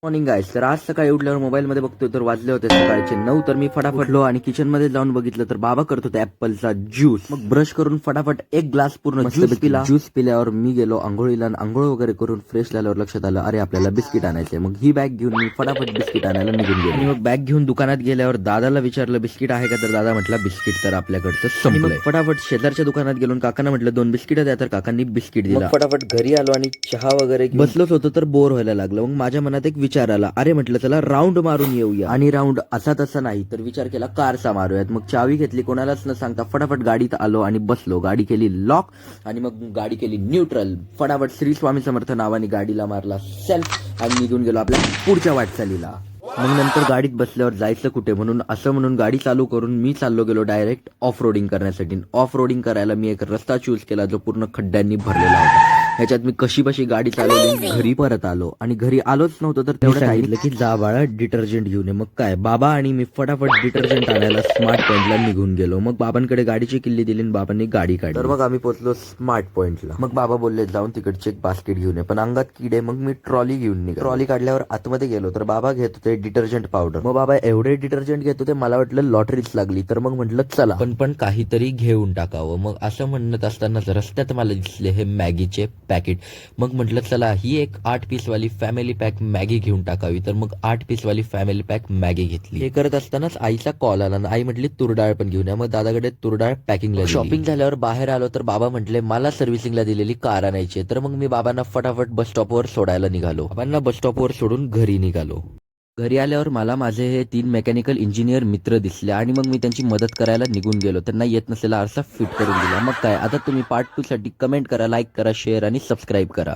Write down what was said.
Morning गाईस. तर आज सकाळी उठल्यावर मोबाईल मध्ये बघतोय तर वाजले होते सकाळचे 9. तर मी फटाफटलो आणि किचन मध्ये जाऊन बघितलं तर बाबा करत होते ऍपलचा ज्यूस. मग ब्रश करून फटाफट एक ग्लास पूर्ण ज्यूस पिला. ज्यूस पिल्यावर मी गेलो आंघोळीला. आंघोळ वगैरे करून फ्रेश झाल्यावर लक्षात आलं अरे आपल्याला बिस्किट आणायचे. मग ही बॅग घेऊन मी फटाफट बिस्किट आणायला निघून गेलो. आणि मग बॅग घेऊन दुकानात गेल्यावर दादाला विचारलं बिस्किट आहे का. तर दादा म्हटला बिस्किट तर आपल्याकडचं संपलंय. फटाफट शेजारच्या दुकानात गेलो काकांना म्हटलं 2 बिस्किट द्या. तर काकांनी बिस्किट दिला. फटाफट घरी आलो आणि चहा वगैरे बसलोच होतो तर बोर व्हायला लागलं. मग माझ्या मनात एक विचार आला अरे म्हटलं चला राऊंड मारून येऊया. आणि राऊंड असा तसा नाही तर विचार केला कारचा मारूयात. मग चावी घेतली कोणालाच न सांगता फटाफट गाडीत आलो आणि बसलो. गाडी केली लॉक आणि मग गाडी केली न्यूट्रल. फटाफट श्री स्वामी समर्थ नावाने गाडीला मारला सेल्फ आणि निघून गेलो आपल्या पुढच्या वाटचालीला. मग नंतर गाडीत बसल्यावर जायचं कुठे म्हणून असं म्हणून गाडी चालू करून मी चाललो गेलो डायरेक्ट ऑफ रोडिंग करण्यासाठी. ऑफ रोडिंग करायला मी एक रस्ता चूज केला जो पूर्ण खड्ड्यांनी भरलेला होता. ह्याच्यात मी कशी बशी गाडी चालवली घरी परत आलो. आणि घरी आलोच नव्हतं तर तेवढं सांगितलं की जा बाळा डिटर्जंट घेऊन ये. मग काय बाबा आणि मी फटाफट डिटर्जंट आणायला स्मार्ट पॉइंटला निघून गेलो. मग बाबांकडे गाडीची किल्ली दिली आणि बाबांनी गाडी काढली. तर मग आम्ही पोहोचलो स्मार्ट पॉइंटला. मग बाबा बोलले जाऊन तिकडचे एक बास्केट घेऊन ये. पण अंगात किडे मग मी ट्रॉली घेऊन निघालो. ट्रॉली काढल्यावर आतमध्ये गेलो तर बाबा घेत होते डिटर्जंट पावडर. मग बाबा एवढे डिटर्जंट घेत होते मला वाटलं लॉटरीच लागली. तर मग म्हटलं चला पण काहीतरी घेऊन टाकावं. मग असं म्हणत असताना रस्त्यात मला दिसले हे मॅगीचे पॅकेट. मग म्हटलं चला ही एक 8 पीस वाली फॅमिली पॅक मॅगी घेऊन टाकावी. तर मग 8 पीस वाली फॅमिली पॅक मॅगी घेतली. हे करत असतानाच आईचा कॉल आला. आई म्हटली तुरडाळ पण घेऊन या. मग दादाकडे तुरडाळ पॅकिंगला. शॉपिंग झाल्यावर बाहेर आलो तर बाबा म्हटले मला सर्व्हिसिंगला दिलेली कार आणायची. तर मग मी बाबांना फटाफट बस स्टॉपवर सोडायला निघालो. बाबांना बस स्टॉपवर सोडून घरी निघालो. घरी आल्यावर मला माझे हे 3 मेकॅनिकल इंजिनियर मित्र दिसले आणि मग मी त्यांची मदत करायला निघून गेलो. त्यांना येत नसलेला आरसा फिट करून दिला. मग काय आता तुम्ही पार्ट 2 साठी कमेंट करा, लाईक करा, शेअर आणि सबस्क्राईब करा.